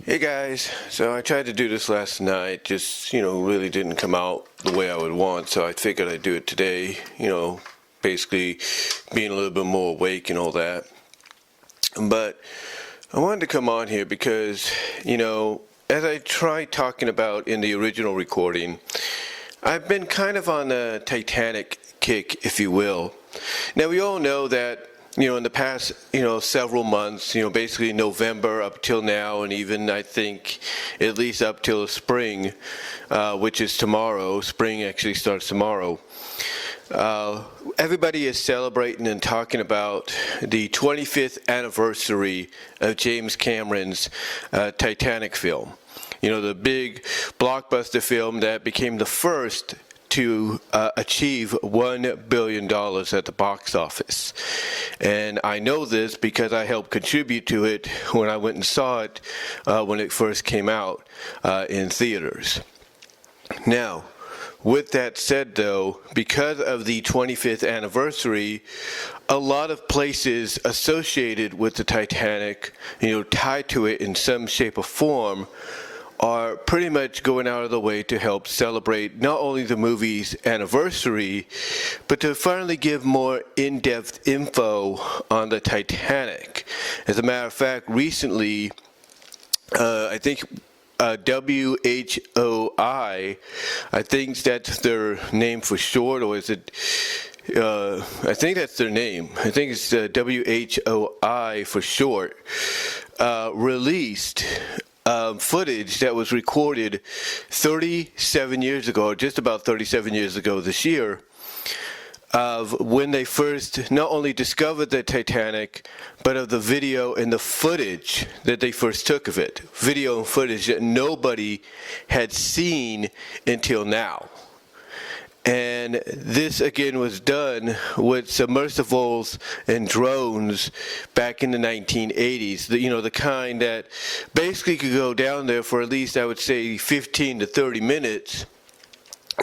Hey guys, so I tried to do this last night, just, really didn't come out the way I would want, so I figured I'd do it today, basically being a little bit more awake and all that. But I wanted to come on here because, as I tried talking about in the original recording, I've been kind of on a Titanic kick, if you will. Now, we all know that in the past, several months, basically November up till now, and even I think at least up till spring, which is tomorrow. Spring actually starts tomorrow. Everybody is celebrating and talking about the 25th anniversary of James Cameron's Titanic film. The big blockbuster film that became the first to achieve $1 billion at the box office. And I know this because I helped contribute to it when I went and saw it when it first came out in theaters. Now, with that said, though, because of the 25th anniversary, a lot of places associated with the Titanic, tied to it in some shape or form, are pretty much going out of the way to help celebrate not only the movie's anniversary, but to finally give more in-depth info on the Titanic. As a matter of fact, recently, I think WHOI, I think that's their name for short, or is it? I think that's their name. I think it's WHOI for short. Released footage that was recorded 37 years ago, just about 37 years ago this year, of when they first not only discovered the Titanic, but of the video and the footage that they first took of it. Video and footage that nobody had seen until now. And this, again, was done with submersibles and drones back in the 1980s. The kind that basically could go down there for at least, I would say, 15 to 30 minutes,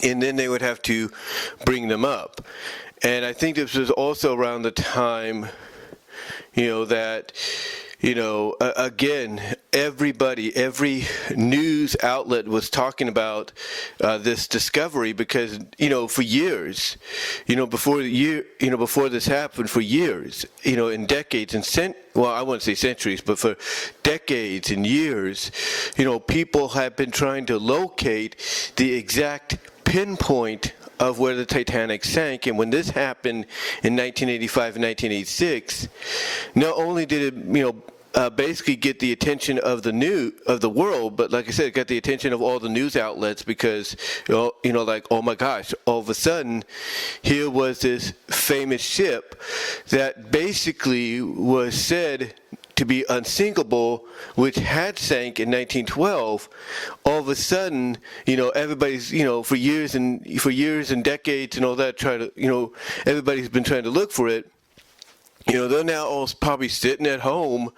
and then they would have to bring them up. And I think this was also around the time, that, again, every news outlet was talking about this discovery because, for years, before this happened, for years, in decades and I wouldn't say centuries, but for decades and years, people have been trying to locate the exact pinpoint of where the Titanic sank. And when this happened in 1985 and 1986, not only did it basically get the attention of the world, but like I said, it got the attention of all the news outlets because, like, oh my gosh, all of a sudden, here was this famous ship that basically was said to be unsinkable, which had sank in 1912. All of a sudden, everybody's, for years and decades and all that, everybody's been trying to look for it. They're now all probably sitting at home,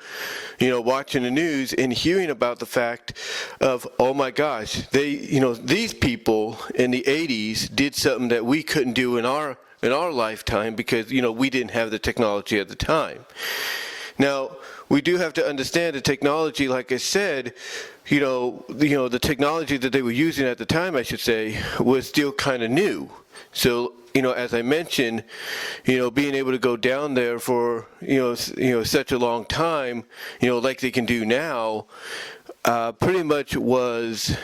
watching the news and hearing about the fact of, oh my gosh, these people in the 80s did something that we couldn't do in our lifetime because, we didn't have the technology at the time. Now, we do have to understand the technology, like I said, the technology that they were using at the time, I should say, was still kind of new. So, as I mentioned, being able to go down there for, such a long time, like they can do now, pretty much was,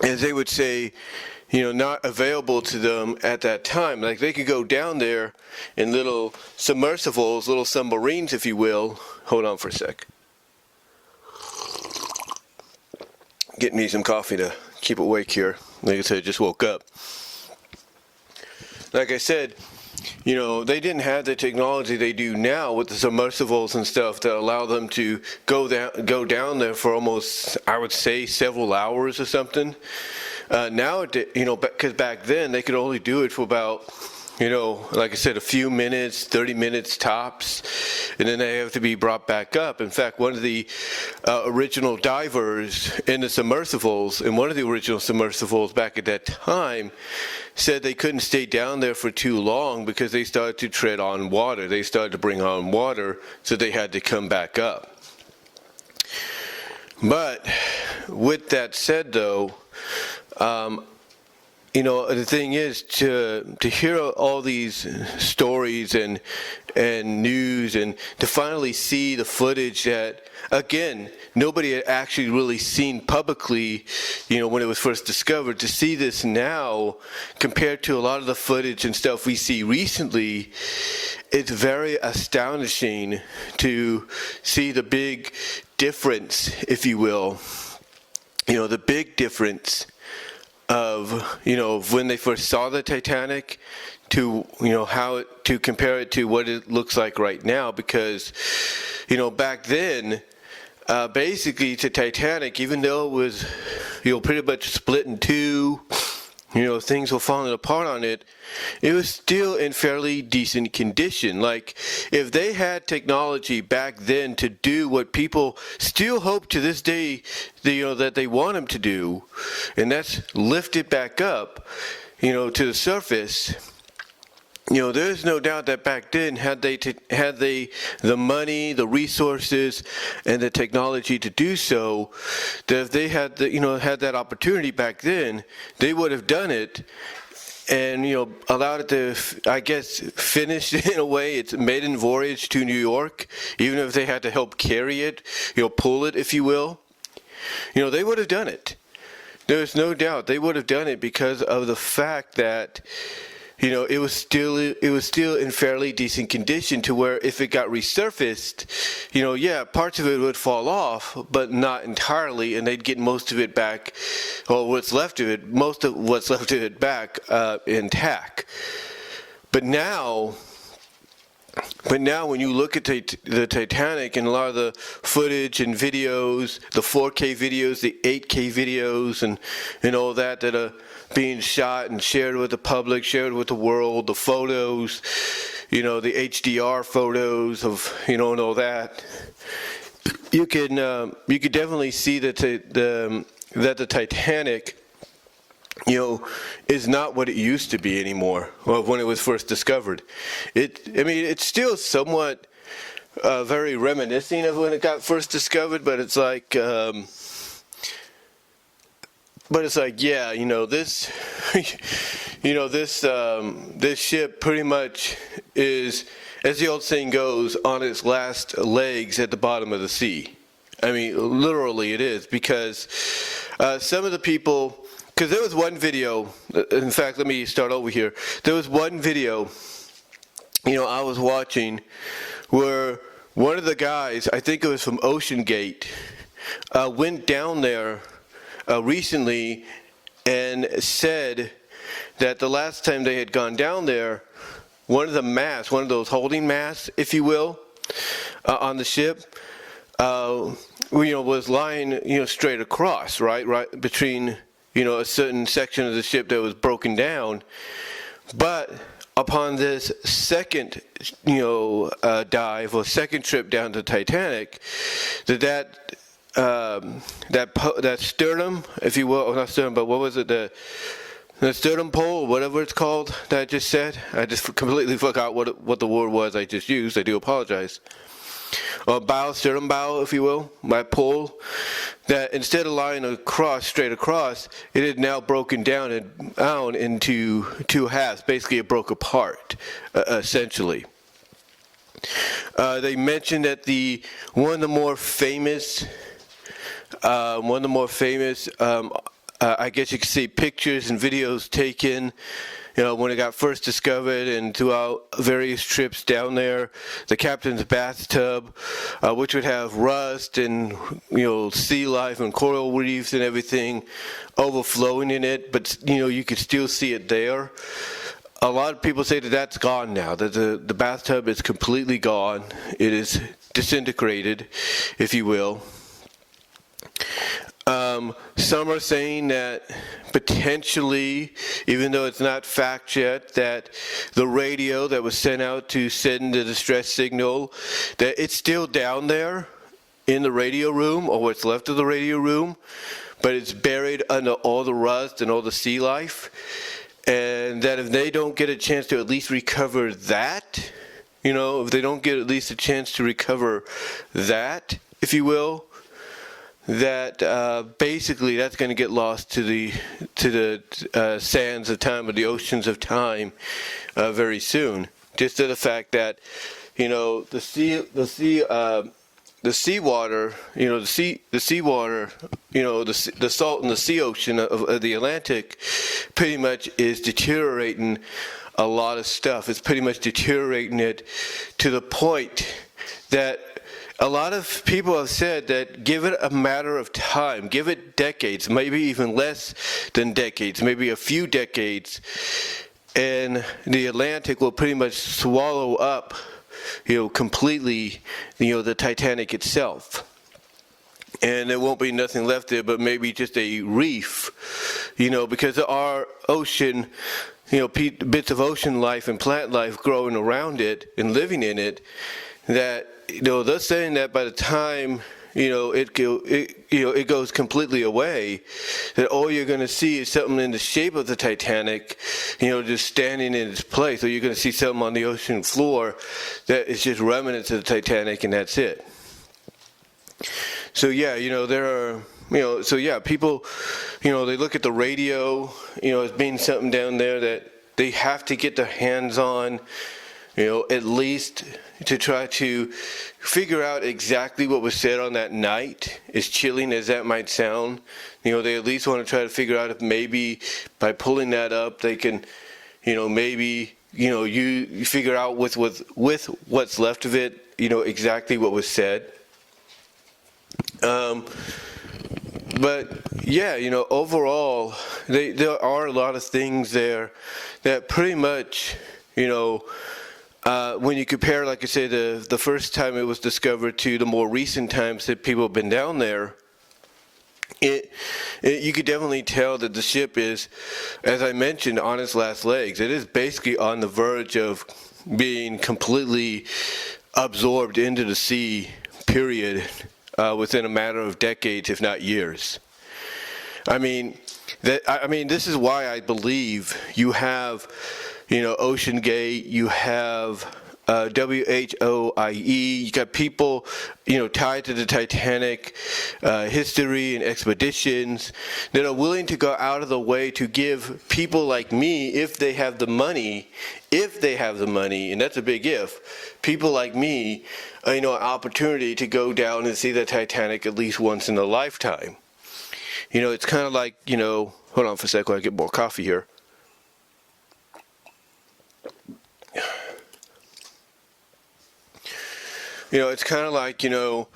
as they would say, not available to them at that time. Like, they could go down there in little submersibles, little submarines, if you will. Hold on for a sec. Getting me some coffee to keep awake here. Like I said, I just woke up. Like I said, they didn't have the technology they do now with the submersibles and stuff that allow them to go down there for almost, I would say, several hours or something. Now, because back then they could only do it for about, like I said, a few minutes, 30 minutes tops, and then they have to be brought back up. In fact, one of the original divers in the submersibles, in one of the original submersibles back at that time, said they couldn't stay down there for too long because they started to tread on water. They started to bring on water, so they had to come back up. But with that said, though, the thing is to hear all these stories and news, and to finally see the footage that, again, nobody had actually really seen publicly, when it was first discovered. To see this now compared to a lot of the footage and stuff we see recently, it's very astonishing to see the big difference, if you will. The big difference of when they first saw the Titanic to to compare it to what it looks like right now, because back then basically the Titanic, even though it was pretty much split in two, things were falling apart on it, it was still in fairly decent condition. Like, if they had technology back then to do what people still hope to this day, that they want them to do, and that's lift it back up, to the surface. There's no doubt that back then, had they the money, the resources, and the technology to do so, that if they had had that opportunity back then, they would have done it, and allowed it to, I guess, finish in a way its maiden voyage to New York, even if they had to help carry it, pull it, if you will. They would have done it. There's no doubt they would have done it, because of the fact that it was still in fairly decent condition, to where if it got resurfaced, parts of it would fall off, but not entirely, and they'd get most of it back, or most of what's left of it back intact. But now when you look at the Titanic and a lot of the footage and videos, the 4K videos, the 8K videos, and all that are being shot and shared with the public, shared with the world, the photos, the HDR photos of, and all that, you could definitely see that the Titanic, is not what it used to be anymore. Well, when it was first discovered, it's still somewhat very reminiscent of when it got first discovered, but it's like, this, this ship pretty much is, as the old saying goes, on its last legs at the bottom of the sea. Literally it is, because some of the people, because there was one video, in fact, let me start over here. There was one video, I was watching, where one of the guys, I think it was from OceanGate, went down there recently and said that the last time they had gone down there, one of the masts, one of those holding masts, if you will, on the ship, was lying, straight across, right between, a certain section of the ship that was broken down. But upon this second, dive, or second trip down to Titanic, that sternum, if you will, or not sternum, but what was it, the sternum pole, whatever it's called, that I just said? I just completely forgot what the word was I just used. I do apologize. Or sternum bow, if you will, my pole, that instead of lying straight across, it had now broken down into two halves. Basically, it broke apart, essentially. They mentioned that one of the more famous, I guess you could see pictures and videos taken, when it got first discovered and throughout various trips down there, the captain's bathtub, which would have rust and, sea life and coral reefs and everything overflowing in it, but, you could still see it there. A lot of people say that that's gone now, that the bathtub is completely gone. It is disintegrated, if you will. Some are saying that potentially, even though it's not fact yet, that the radio that was sent out to send the distress signal, that it's still down there in the radio room, or what's left of the radio room, but it's buried under all the rust and all the sea life, and that if they don't get a chance to at least recover that, if they don't get at least a chance to recover that, if you will, that basically that's going to get lost to the sands of time, or the oceans of time, very soon. Just to the fact that, you know, the seawater, you know, the seawater, you know, the salt in the sea ocean of the Atlantic, pretty much is deteriorating a lot of stuff. It's pretty much deteriorating it to the point that a lot of people have said that give it a matter of time, give it decades, maybe even less than decades, maybe a few decades, and the Atlantic will pretty much swallow up, you know, completely, you know, the Titanic itself. And there won't be nothing left there but maybe just a reef, you know, because our ocean, you know, bits of ocean life and plant life growing around it and living in it, that, you know, they're saying that by the time, you know, it goes completely away, that all you're going to see is something in the shape of the Titanic, you know, just standing in its place. Or you're going to see something on the ocean floor that is just remnants of the Titanic, and that's it. So yeah, you know, there are, you know, so yeah, people, you know, they look at the radio, you know, as being something down there that they have to get their hands on, you know, at least to try to figure out exactly what was said on that night, as chilling as that might sound. You know, they at least want to try to figure out if maybe by pulling that up, they can, you know, maybe, you know, you figure out with what's left of it, you know, exactly what was said. But yeah, you know, overall, there are a lot of things there that pretty much, you know, when you compare, like I said, the first time it was discovered to the more recent times that people have been down there, you could definitely tell that the ship is, as I mentioned, on its last legs. It is basically on the verge of being completely absorbed into the sea, period, within a matter of decades, if not years. I mean, this is why I believe you have, you know, OceanGate, you have WHOIE, you got people, you know, tied to the Titanic history and expeditions that are willing to go out of the way to give people like me, if they have the money, and that's a big if, people like me, you know, an opportunity to go down and see the Titanic at least once in a lifetime. You know, it's kind of like, you know, hold on for a second while I get more coffee here. You know, it's kind of like, you know,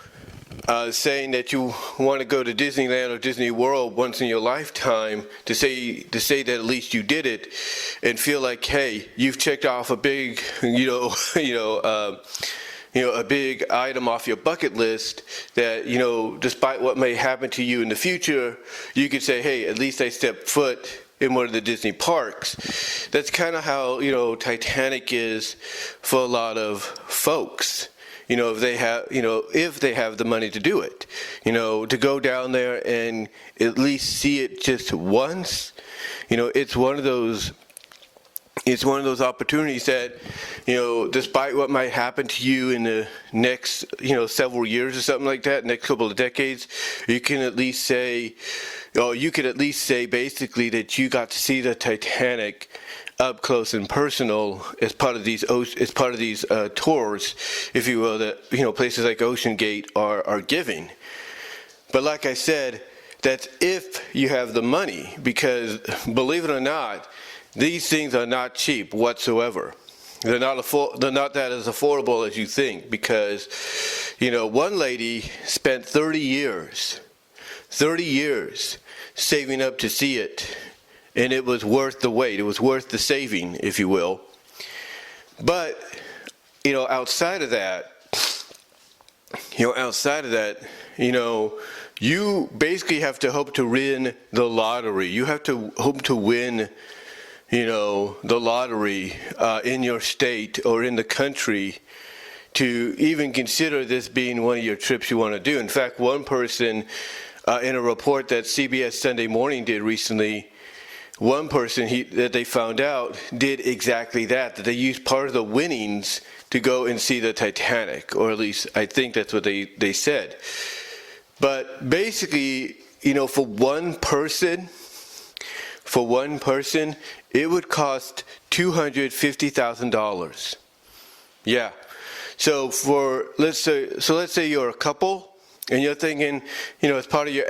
saying that you want to go to Disneyland or Disney World once in your lifetime, to say that at least you did it, and feel like, hey, you've checked off a big, a big item off your bucket list that, you know, despite what may happen to you in the future, you could say, hey, at least I stepped foot in one of the Disney parks. That's kind of how, you know, Titanic is for a lot of folks. You know, if they have the money to do it, you know, to go down there and at least see it just once, you know, it's one of those opportunities that, you know, despite what might happen to you in the next, you know, several years or something like that, next couple of decades, you can at least say, basically that you got to see the Titanic up close and personal as part of these tours, if you will, that, you know, places like OceanGate are giving. But like I said, that's if you have the money, because believe it or not, these things are not cheap whatsoever. They're not that as affordable as you think, because, you know, one lady spent 30 years saving up to see it, and it was worth the wait. It was worth the saving, if you will. But, you know, outside of that, you basically have to hope to win the lottery. You have to hope to win, you know, the lottery in your state or in the country to even consider this being one of your trips you want to do. In fact, one person in a report that CBS Sunday Morning did recently, one person that they found out did exactly that they used part of the winnings to go and see the Titanic, or at least I think that's what they said. But basically, for one person, it would cost $250,000. Yeah. So let's say you're a couple, and you're thinking, as part of your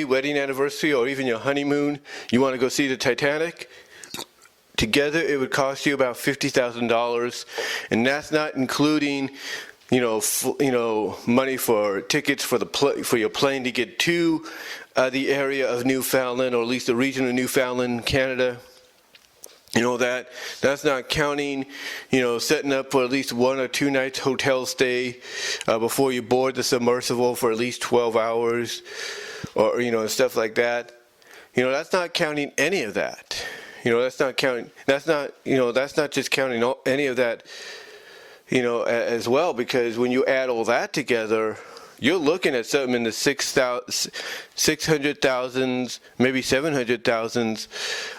wedding anniversary, or even your honeymoon, you want to go see the Titanic. Together, it would cost you about $50,000, and that's not including, money for tickets for your plane to get to the area of Newfoundland, or at least the region of Newfoundland, Canada. That's not counting, setting up for at least 1 or 2 nights hotel stay before you board the submersible for at least 12 hours, or stuff like that. That's not counting any of that. That's not just counting any of that, as well, because when you add all that together, you're looking at something in the 600,000s, maybe 700,000s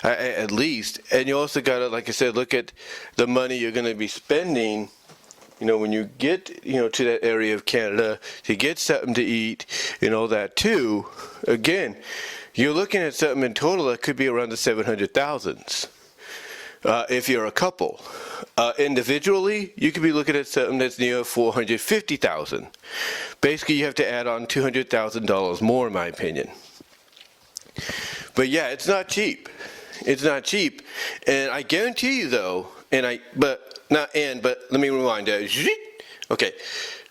at least. And you also got to, like I said, look at the money you're going to be spending, when you get, to that area of Canada to get something to eat and all that too. Again, you're looking at something in total that could be around the 700,000s if you're a couple. Individually, you could be looking at something that's near 450,000. Basically, you have to add on $200,000 more, in my opinion. But yeah, it's not cheap. It's not cheap, and I guarantee you, though. But let me rewind. Okay,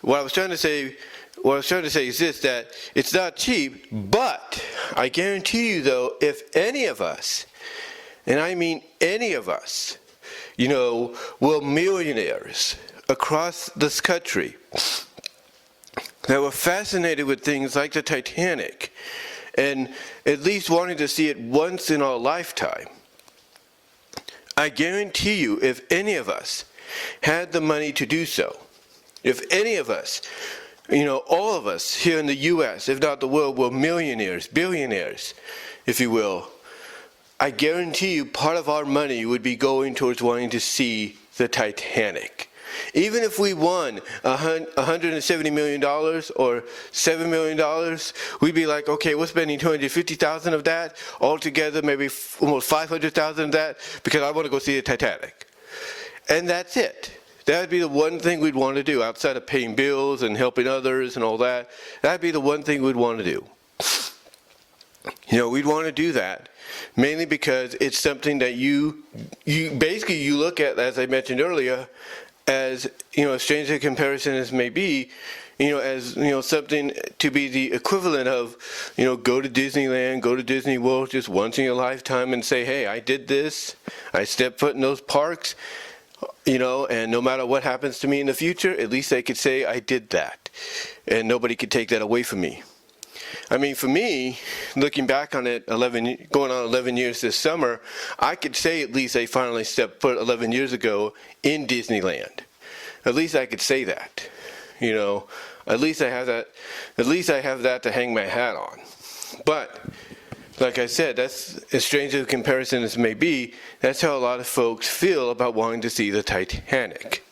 what I was trying to say is this: that it's not cheap, but I guarantee you, though, if any of us, and I mean any of us, were millionaires across this country that were fascinated with things like the Titanic and at least wanting to see it once in our lifetime, I guarantee you, if any of us had the money to do so, if any of us, all of us here in the U.S., if not the world, were millionaires, billionaires, if you will, I guarantee you part of our money would be going towards wanting to see the Titanic. Even if we won $170 million or $7 million, we'd be like, okay, we're spending $250,000 of that, altogether maybe almost $500,000 of that, because I want to go see the Titanic. And that's it. That would be the one thing we'd want to do, outside of paying bills and helping others and all that. That would be the one thing we'd want to do. We'd want to do that, mainly because it's something that you look at, as I mentioned earlier, as, as strange a comparison as may be, as, something to be the equivalent of, go to Disneyland, go to Disney World just once in your lifetime and say, hey, I did this, I stepped foot in those parks, and no matter what happens to me in the future, at least I could say I did that, and nobody could take that away from me. I mean, for me, looking back on it, going on 11 years this summer, I could say at least I finally stepped foot 11 years ago in Disneyland. At least I could say that. At least I have that. At least I have that to hang my hat on. But like I said, that's as strange a comparison as may be. That's how a lot of folks feel about wanting to see the Titanic.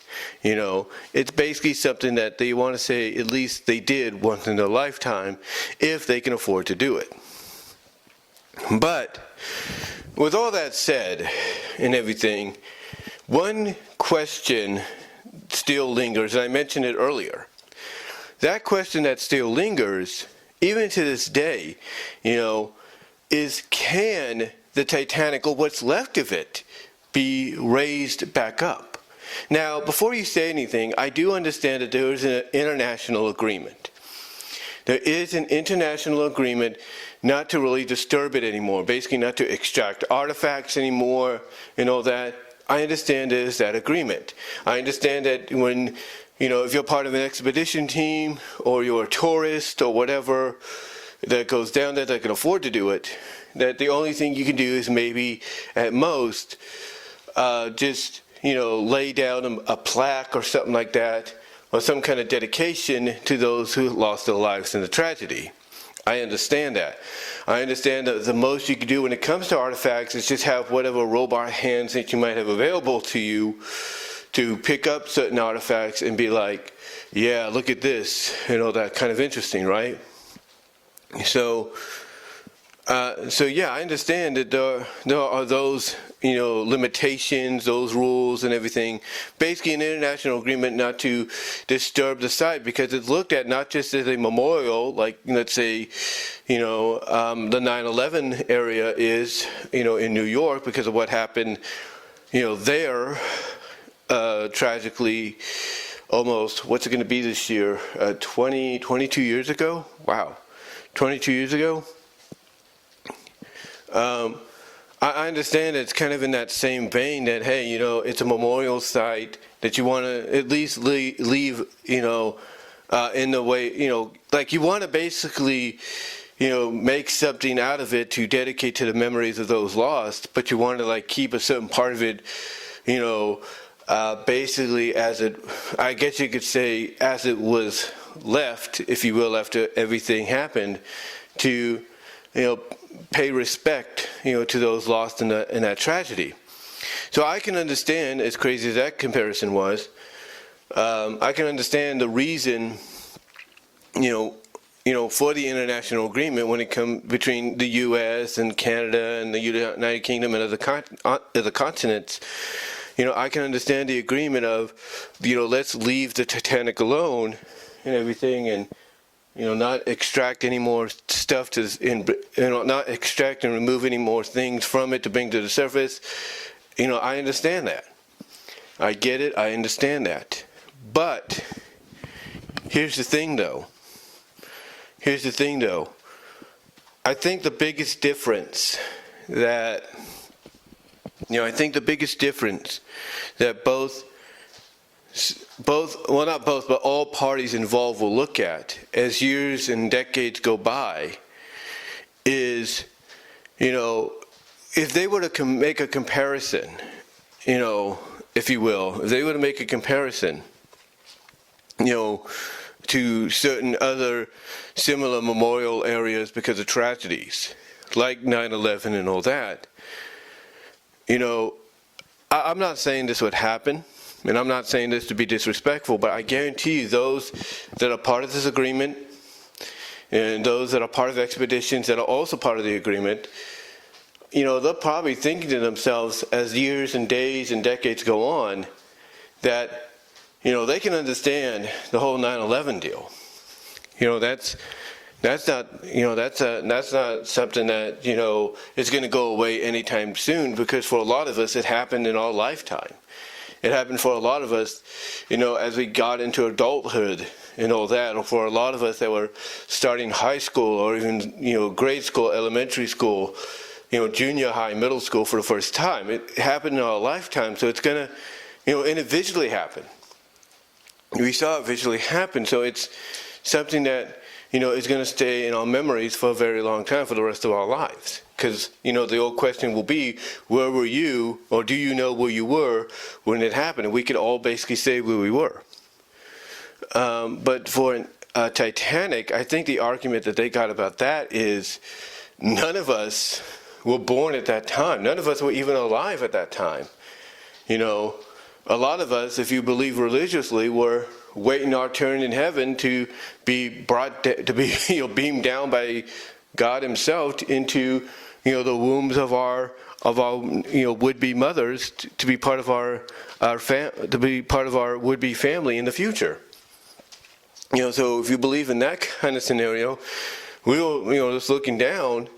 It's basically something that they want to say at least they did once in their lifetime, if they can afford to do it. But with all that said and everything, one question still lingers, and I mentioned it earlier. That question that still lingers, even to this day, is, can the Titanic, or what's left of it, be raised back up? Now, before you say anything, I do understand that there is an international agreement. There is an international agreement not to really disturb it anymore, basically not to extract artifacts anymore and all that. I understand there's that agreement. I understand that when, if you're part of an expedition team or you're a tourist or whatever that goes down there that can afford to do it, that the only thing you can do is maybe at most just lay down a plaque or something like that, or some kind of dedication to those who lost their lives in the tragedy. I understand that. I understand that the most you can do when it comes to artifacts is just have whatever robot hands that you might have available to you to pick up certain artifacts and be like, yeah, look at this, that kind of interesting, right? So, yeah, I understand that there are those, limitations, those rules and everything. Basically, an international agreement not to disturb the site, because it's looked at not just as a memorial, like, let's say, the 9/11 area is, in New York, because of what happened, there, tragically, almost, what's it going to be this year? 22 years ago? Wow. 22 years ago? I understand it's kind of in that same vein that, hey, it's a memorial site that you want to at least leave, in the way, like you want to basically, make something out of it to dedicate to the memories of those lost, but you want to like keep a certain part of it, basically as it, I guess you could say, as it was left, if you will, after everything happened, to, pay respect, to those lost in that tragedy. So I can understand, as crazy as that comparison was, I can understand the reason, for the international agreement when it comes between the U.S. and Canada and the United Kingdom and other continents. I can understand the agreement of, let's leave the Titanic alone and everything, and not extract any more stuff not extract and remove any more things from it to bring to the surface. I understand that. I get it. I understand that. But here's the thing, though. I think the biggest difference that both, well, not both, but all parties involved will look at as years and decades go by is, if they were to make a comparison, if you will, if they were to make a comparison, to certain other similar memorial areas because of tragedies, like 9/11 and all that, I'm not saying this would happen. And I'm not saying this to be disrespectful, but I guarantee you those that are part of this agreement and those that are part of expeditions that are also part of the agreement, they're probably thinking to themselves as years and days and decades go on that, they can understand the whole 9/11 deal. That's not something that, is going to go away anytime soon, because for a lot of us it happened in our lifetime. It happened for a lot of us, as we got into adulthood and all that, or for a lot of us that were starting high school or even, grade school, elementary school, junior high, middle school for the first time. It happened in our lifetime, so it's going to, and it visually happened. We saw it visually happen, so it's something that, is going to stay in our memories for a very long time, for the rest of our lives. Because, the old question will be, where were you, or do you know where you were when it happened? And we could all basically say where we were. But for Titanic, I think the argument that they got about that is none of us were born at that time. None of us were even alive at that time. A lot of us, if you believe religiously, were waiting our turn in heaven to be brought, to be beamed down by God Himself into the wombs of our would-be mothers to be part of our would-be family in the future. So if you believe in that kind of scenario, we will just looking down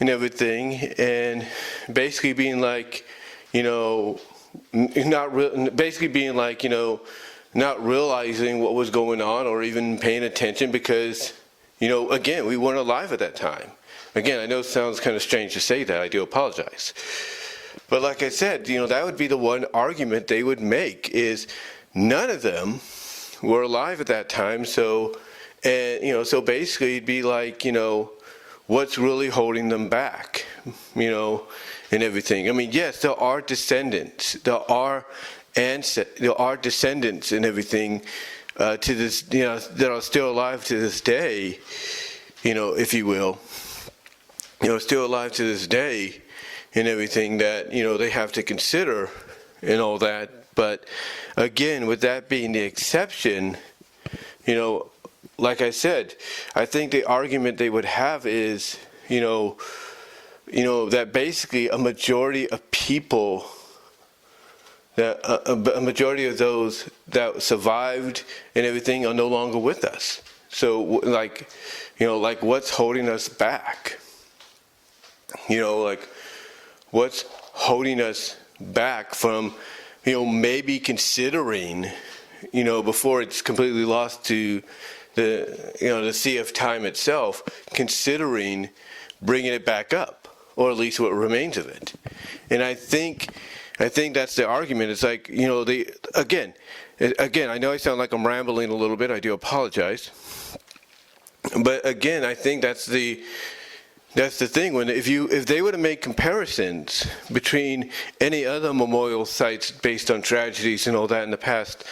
and everything, and basically being like, not realizing what was going on or even paying attention because, again, we weren't alive at that time. Again, I know it sounds kind of strange to say that. I do apologize. But like I said, that would be the one argument they would make is none of them were alive at that time. So, so basically it'd be like, what's really holding them back, and everything. I mean, yes, there are descendants. There are descendants and everything to this, that are still alive to this day, if you will. Still alive to this day and everything that, they have to consider and all that. But again, with that being the exception, like I said, I think the argument they would have is, that basically a majority of people, that a majority of those that survived and everything are no longer with us. So like what's holding us back? Like what's holding us back from, maybe considering, before it's completely lost to the sea of time itself, considering bringing it back up, or at least what remains of it. And I think that's the argument. It's like, again, I know I sound like I'm rambling a little bit. I do apologize. But again, I think that's the thing. If they were to make comparisons between any other memorial sites based on tragedies and all that in the past,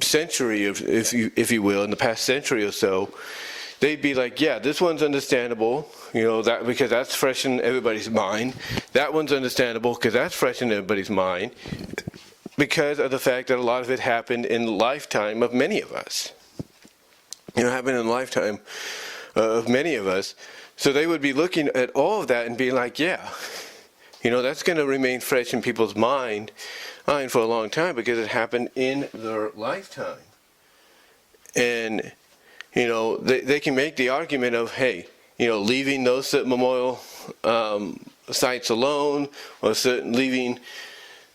century, if you will, in the past century or so, they'd be like, yeah, this one's understandable, that because that's fresh in everybody's mind. That one's understandable because that's fresh in everybody's mind, because of the fact that a lot of it happened in the lifetime of many of us. Happened in the lifetime of many of us. So they would be looking at all of that and being like, yeah, that's going to remain fresh in people's mind for a long time because it happened in their lifetime. And, they can make the argument of, hey, leaving those memorial sites alone, or leaving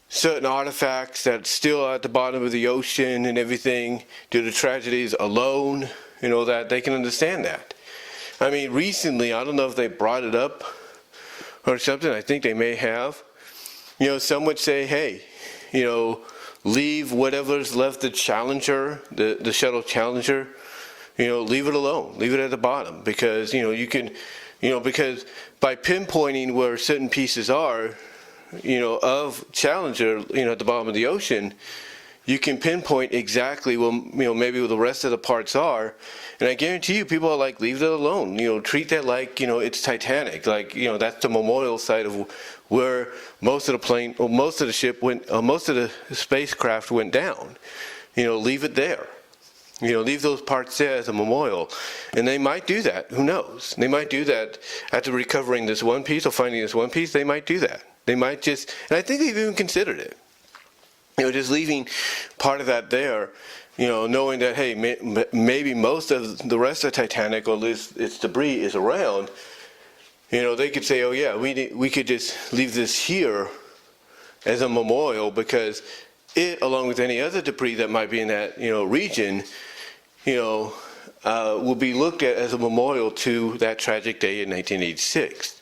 certain artifacts that's still at the bottom of the ocean and everything due to tragedies alone, that they can understand that. I mean, recently, I don't know if they brought it up or something. I think they may have. Some would say, hey, leave whatever's left the Challenger, the shuttle Challenger, leave it alone. Leave it at the bottom because, you can, because by pinpointing where certain pieces are, of Challenger, at the bottom of the ocean, you can pinpoint exactly, maybe where the rest of the parts are. And I guarantee you, people are like, leave it alone. Treat that like, it's Titanic. Like, that's the memorial site of where most of the plane, or most of the ship went, most of the spacecraft went down. Leave it there. Leave those parts there as a memorial. And they might do that. Who knows? They might do that after recovering this one piece or finding this one piece. They might do that. They might just, and I think they've even considered it. Just leaving part of that there, knowing that, hey, maybe most of the rest of Titanic, or at least its debris, is around. They could say, oh yeah, we could just leave this here as a memorial because it, along with any other debris that might be in that, region, will be looked at as a memorial to that tragic day in 1986.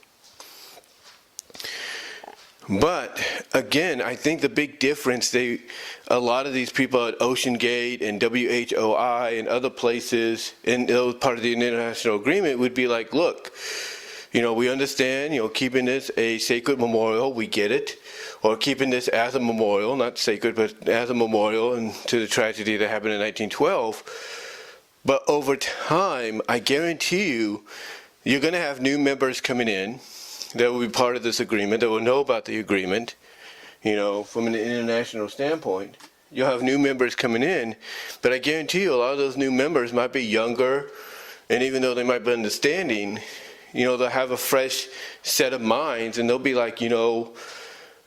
But again, I think the big difference, a lot of these people at OceanGate and WHOI and other places, and those part of the international agreement, would be like, look, we understand, keeping this a sacred memorial, we get it, or keeping this as a memorial, not sacred, but as a memorial, and to the tragedy that happened in 1912. But over time, I guarantee you, you're going to have new members coming in that will be part of this agreement, that will know about the agreement, from an international standpoint. You'll have new members coming in, but I guarantee you a lot of those new members might be younger, and even though they might be understanding, they'll have a fresh set of minds, and they'll be like, look,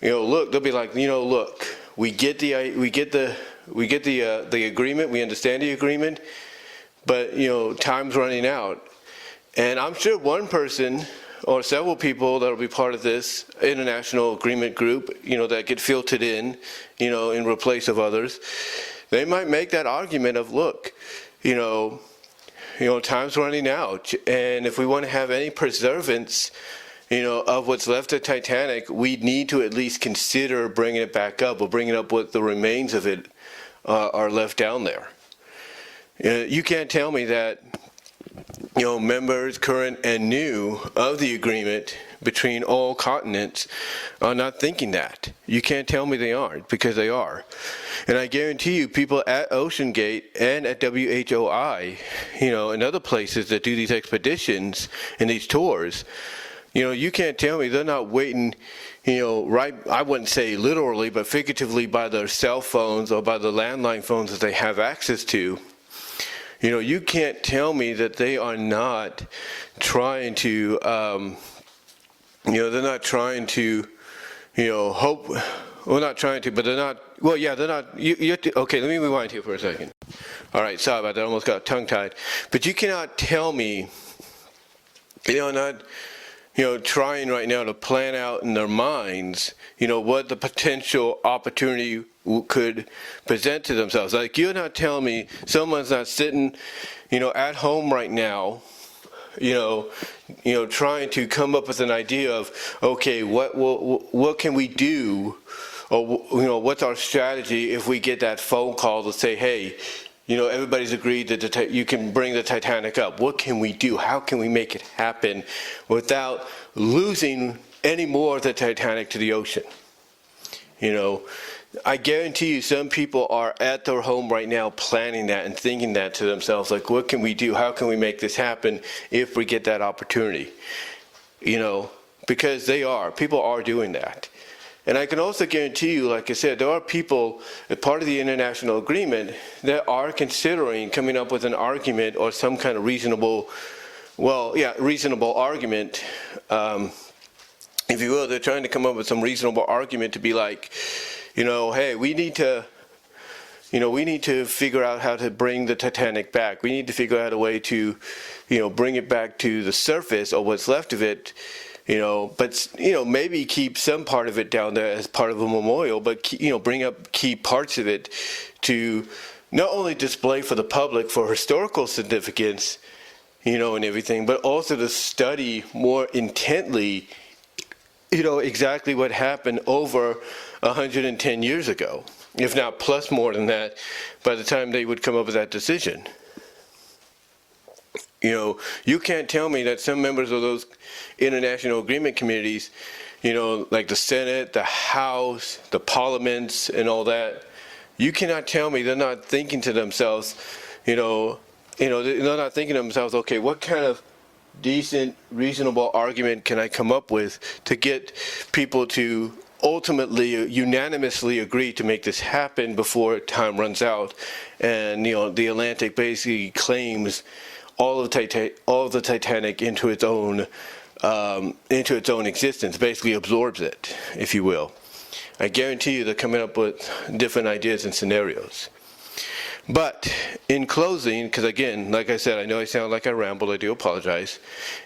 they'll be like, look, we get the agreement, we understand the agreement, but time's running out. And I'm sure one person or several people that will be part of this international agreement group, that get filtered in replace of others, they might make that argument of, look, time's running out, and if we want to have any preservance, of what's left of Titanic, we need to at least consider bringing it back up, or bringing up what the remains of it are left down there. You can't tell me that members, current and new, of the agreement between all continents are not thinking that. You can't tell me they aren't, because they are. And I guarantee you, people at OceanGate and at WHOI, and other places that do these expeditions and these tours, you can't tell me they're not waiting, right, I wouldn't say literally, but figuratively, by their cell phones or by the landline phones that they have access to, You can't tell me that they are not trying to, they're not trying to, hope, well, not trying to, but they're not, well, yeah, they're not, okay, let me rewind here for a second. All right, sorry about that, I almost got tongue-tied. But you cannot tell me, not, trying right now to plan out in their minds, what the potential opportunity could present to themselves. Like, you're not telling me someone's not sitting, at home right now, trying to come up with an idea of, okay, what can we do, or what's our strategy if we get that phone call to say, hey, everybody's agreed that you can bring the Titanic up. What can we do? How can we make it happen without losing any more of the Titanic to the ocean? I guarantee you some people are at their home right now planning that and thinking that to themselves, like, what can we do? How can we make this happen if we get that opportunity? Because people are doing that. And I can also guarantee you, like I said, there are people, as part of the international agreement, that are considering coming up with an argument or some kind of reasonable argument. If you will, they're trying to come up with some reasonable argument to be like, hey, we need to figure out how to bring the Titanic back. We need to figure out a way to, bring it back to the surface, or what's left of it. But maybe keep some part of it down there as part of a memorial, but bring up key parts of it to not only display for the public for historical significance, and everything, but also to study more intently, exactly what happened over 110 years ago, if not plus more than that, by the time they would come up with that decision. You can't tell me that some members of those international agreement communities, like the Senate, the House, the parliaments, and all that, you cannot tell me they're not thinking to themselves, they're not thinking to themselves, okay, what kind of decent, reasonable argument can I come up with to get people to ultimately, unanimously agree to make this happen before time runs out, and the Atlantic basically claims all of the Titanic into its own existence, basically absorbs it, if you will. I guarantee you they're coming up with different ideas and scenarios. But in closing, because again, like I said, I know I sound like I rambled, I do apologize.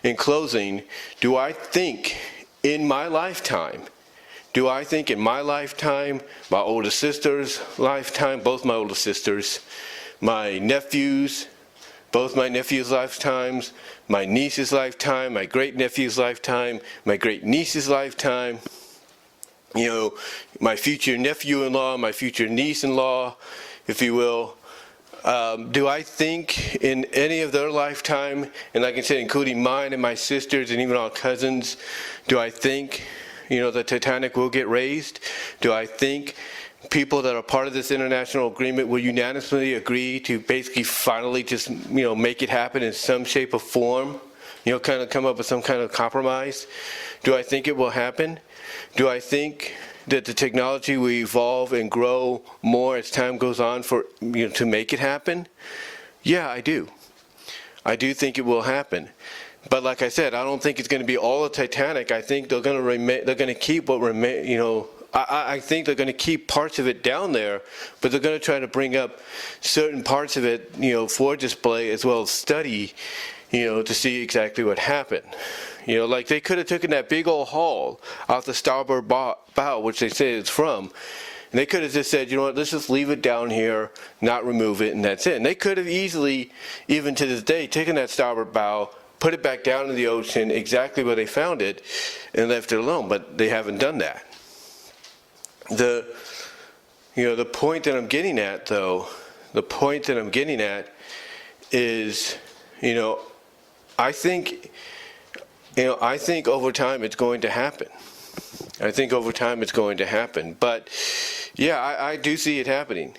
In closing, do I think in my lifetime, my older sister's lifetime, both my older sisters, my nephews, both my nephew's lifetimes, my niece's lifetime, my great-nephew's lifetime, my great-niece's lifetime, my future nephew-in-law, my future niece-in-law, if you will. Do I think in any of their lifetime, and like I said, including mine and my sisters and even our cousins, do I think, the Titanic will get raised? Do I think people that are part of this international agreement will unanimously agree to basically finally just, make it happen in some shape or form, kind of come up with some kind of compromise? Do I think it will happen? Do I think that the technology will evolve and grow more as time goes on for, to make it happen? Yeah, I do. I do think it will happen. But like I said, I don't think it's going to be all of Titanic. I think they're going to keep what remain, I think they're going to keep parts of it down there, but they're going to try to bring up certain parts of it, for display as well as study, to see exactly what happened. Like they could have taken that big old hull off the starboard bow, which they say it's from, and they could have just said, let's just leave it down here, not remove it, and that's it. And they could have easily, even to this day, taken that starboard bow, put it back down in the ocean exactly where they found it, and left it alone, but they haven't done that. The point that I'm getting at, though, is, I think over time it's going to happen. But, yeah, I do see it happening.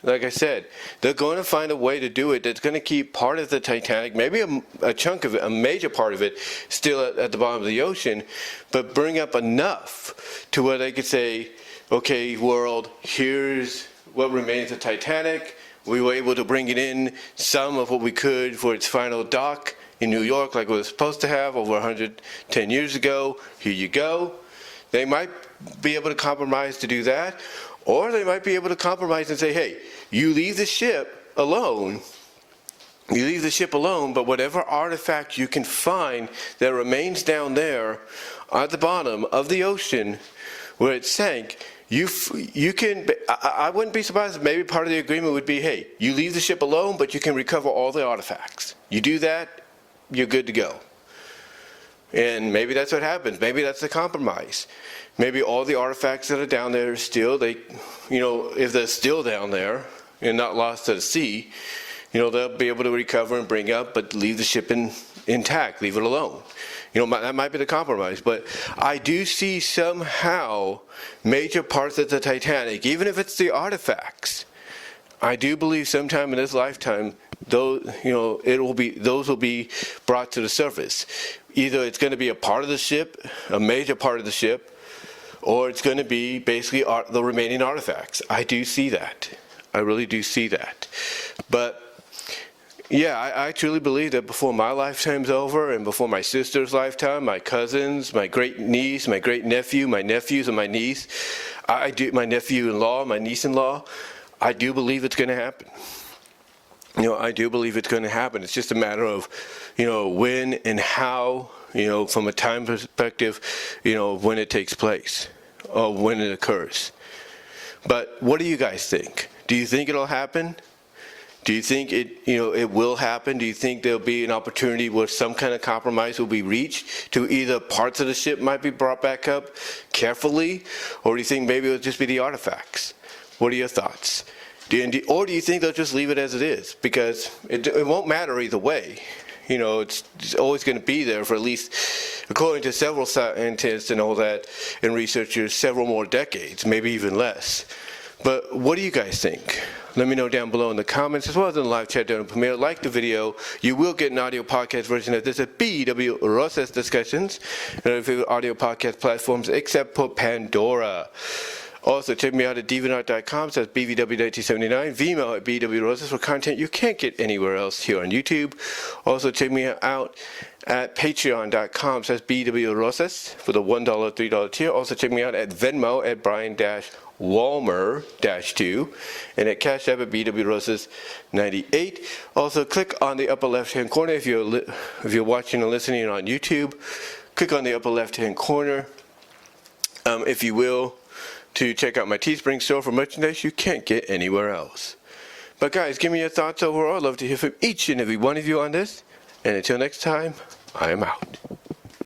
Like I said, they're going to find a way to do it that's going to keep part of the Titanic, maybe a chunk of it, a major part of it, still at the bottom of the ocean, but bring up enough to where they could say, okay, world, here's what remains of Titanic. We were able to bring it in some of what we could for its final dock in New York, like it was supposed to have over 110 years ago. Here you go. They might be able to compromise to do that, or they might be able to compromise and say, hey, you leave the ship alone. You leave the ship alone, but whatever artifact you can find that remains down there at the bottom of the ocean where it sank, you can, I wouldn't be surprised if maybe part of the agreement would be, hey, you leave the ship alone, but you can recover all the artifacts. You do that, you're good to go. And maybe that's what happens. Maybe that's the compromise. Maybe all the artifacts that are down there are still, if they're still down there and not lost at sea, they'll be able to recover and bring up, but leave the ship intact, leave it alone. That might be the compromise. But I do see somehow major parts of the Titanic, even if it's the artifacts, I do believe sometime in this lifetime, those will be brought to the surface. Either it's going to be a part of the ship, a major part of the ship, or it's going to be basically the remaining artifacts. I do see that. I really do see that. But yeah, I truly believe that before my lifetime's over and before my sister's lifetime, my cousins, my great niece, my great nephew, my nephews and my niece, my nephew-in-law, my niece-in-law, I do believe it's going to happen. I do believe it's going to happen. It's just a matter of, when and how, from a time perspective, when it takes place or when it occurs. But what do you guys think? Do you think it'll happen? Do you think it will happen? Do you think there'll be an opportunity where some kind of compromise will be reached to either parts of the ship might be brought back up carefully, or do you think maybe it'll just be the artifacts? What are your thoughts? Or do you think they'll just leave it as it is? Because it won't matter either way. It's always going to be there for at least, according to several scientists and all that, and researchers, several more decades, maybe even less. But what do you guys think? Let me know down below in the comments, as well as in the live chat down in Premiere. Like the video. You will get an audio podcast version of this at BW Rosas Discussions and other favorite audio podcast platforms except for Pandora. Also, check me out at DeviantArt.com, so that's BVW1979, Vimeo at BW Rosas for content you can't get anywhere else here on YouTube. Also, check me out at Patreon.com, so that's BW Rosas for the $1, $3 tier. Also, check me out at Venmo at Brian-Walmer-2 and at Cash App at BW Rosas 98. Also, click on the upper left-hand corner if you're watching and listening on YouTube. Click on the upper left-hand corner, if you will, to check out my Teespring store for merchandise you can't get anywhere else. But guys, give me your thoughts overall. I'd love to hear from each and every one of you on this. And until next time, I am out.